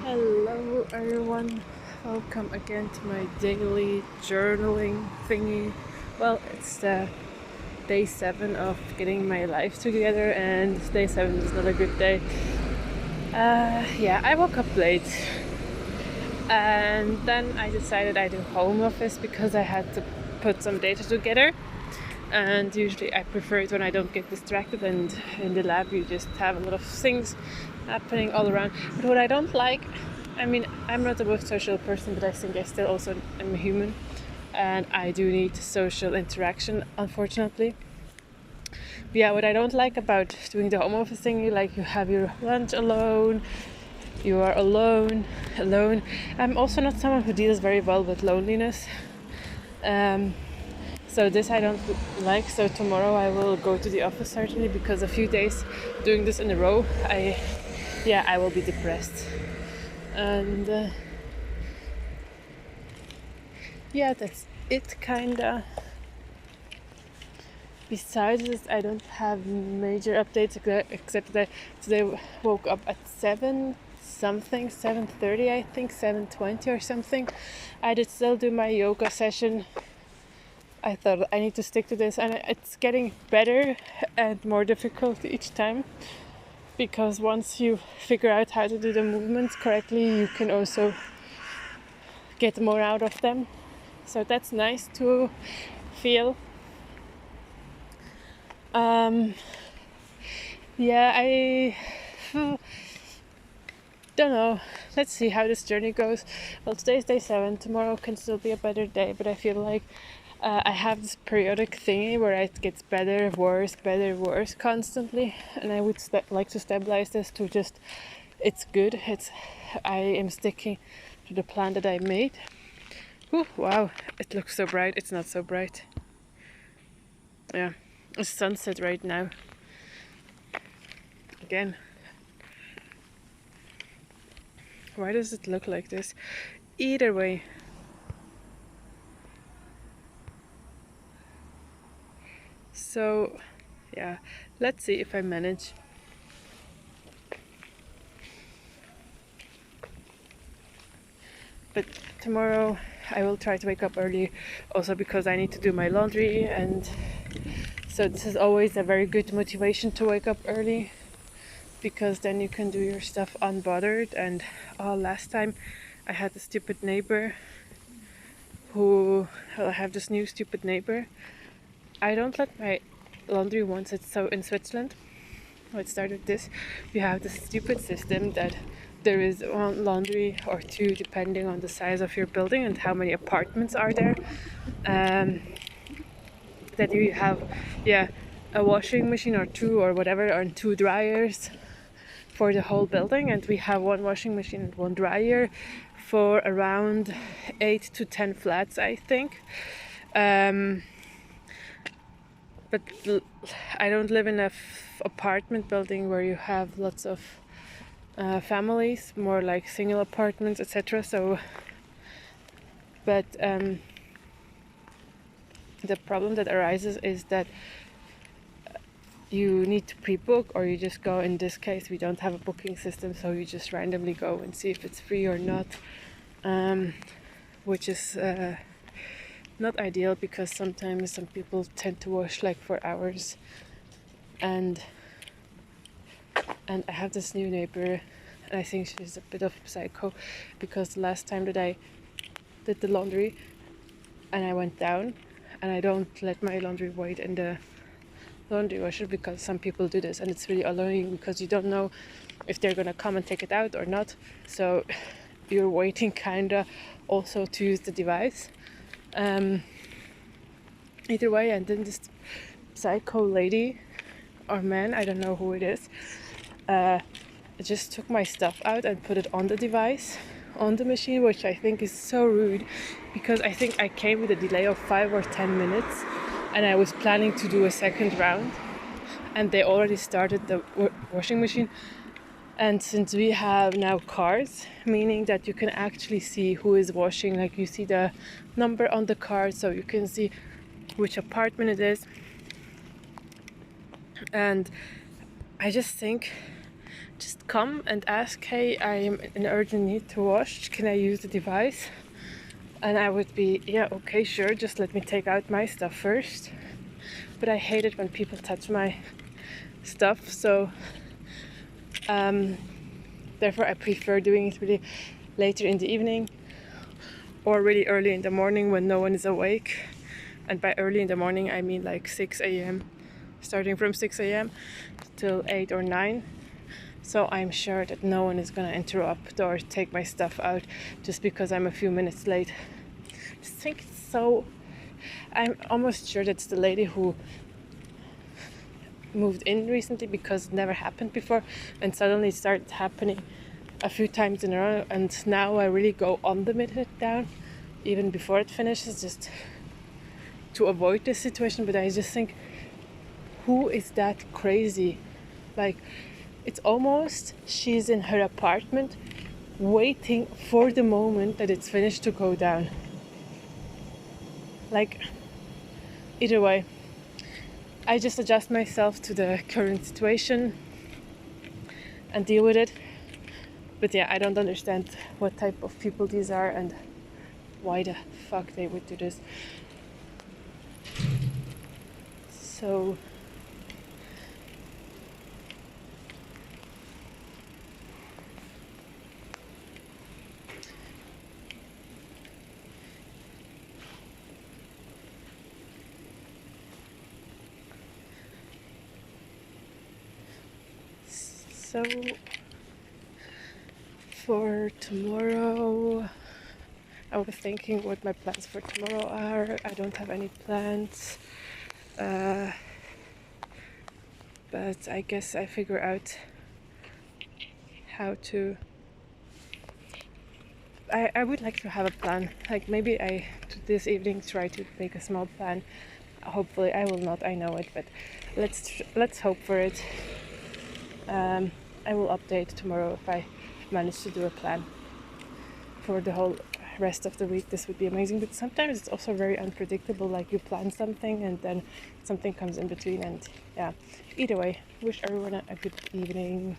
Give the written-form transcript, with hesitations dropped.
Hello everyone, welcome again to my daily journaling thingy. Well, it's day 7 of getting my life together, and day 7 is not a good day. I woke up late and then I decided I do home office because I had to put some data together. And usually I prefer it when I don't get distracted, and in the lab you just have a lot of things happening all around. But what I don't like, I'm not the most social person, but I think I still also am a human, and I do need social interaction, unfortunately. But yeah, what I don't like about doing the home office thing, you have your lunch alone, you are alone. I'm also not someone who deals very well with loneliness. So this I don't like. So tomorrow I will go to the office certainly, because a few days doing this in a row, I will be depressed. And that's it kinda. Besides this, I don't have major updates except that I today woke up at 7:30 I think, 7:20 or something. I did still do my yoga session. I thought I need to stick to this, and it's getting better and more difficult each time, because once you figure out how to do the movements correctly, you can also get more out of them. So that's nice to feel. I don't know. Let's see how this journey goes. Well, today's day 7. Tomorrow can still be a better day, but I feel like I have this periodic thingy where it gets better, worse constantly, and I would like to stabilize this to just, it's good. I am sticking to the plan that I made. Ooh, wow, it looks so bright. It's not so bright. Yeah, it's sunset right now. Again. Why does it look like this? Either way. So, yeah, let's see if I manage. But tomorrow I will try to wake up early, also because I need to do my laundry, and so this is always a very good motivation to wake up early, because then you can do your stuff unbothered. And last time I had a stupid neighbor I have this new stupid neighbor. I don't let my laundry once it's so in Switzerland. It started this. We have this stupid system that there is one laundry or two depending on the size of your building and how many apartments are there. That you have a washing machine or two or whatever, and two dryers for the whole building, and we have one washing machine and one dryer for around 8 to 10 flats, I think. But I don't live in a apartment building where you have lots of families, more like single apartments, etc. So, but the problem that arises is that you need to pre-book, or you just go. In this case, we don't have a booking system, so you just randomly go and see if it's free or not, which is not ideal, because sometimes some people tend to wash like for hours. And I have this new neighbor, and I think she's a bit of a psycho, because the last time that I did the laundry and I went down, and I don't let my laundry wait in the laundry washer, because some people do this, and it's really annoying because you don't know if they're gonna come and take it out or not, so you're waiting kinda also to use the device. Either way, and then this psycho lady or man, I don't know who it is, just took my stuff out and put it on the device, on the machine, which I think is so rude, because I think I came with a delay of 5 or 10 minutes, and I was planning to do a second round, and they already started the washing machine. And since we have now cars, meaning that you can actually see who is washing, like you see the number on the car, so you can see which apartment it is. And I just think just come and ask, hey, I'm in urgent need to wash, can I use the device? And I would be, yeah, okay, sure, just let me take out my stuff first. But I hate it when people touch my stuff, so therefore I prefer doing it really later in the evening or really early in the morning when no one is awake. And by early in the morning I mean like 6 a.m, starting from 6 a.m till 8 or 9. So I'm sure that no one is gonna interrupt or take my stuff out just because I'm a few minutes late. I just think it's so... I'm almost sure that's the lady who moved in recently, because it never happened before and suddenly it started happening a few times in a row, and now I really go on the minute down even before it finishes, just to avoid this situation. But I just think, who is that crazy? Like, it's almost she's in her apartment waiting for the moment that it's finished to go down. Like, either way, I just adjust myself to the current situation and deal with it. But yeah, I don't understand what type of people these are and why the fuck they would do this. So for tomorrow, I was thinking what my plans for tomorrow are. I don't have any plans, but I guess I figure out how to... I would like to have a plan. Like, maybe I this evening try to make a small plan. Hopefully I will not, I know it, but let's hope for it. I will update tomorrow if I manage to do a plan for the whole rest of the week. This would be amazing, but sometimes it's also very unpredictable. Like, you plan something and then something comes in between, and yeah, either way, wish everyone a good evening.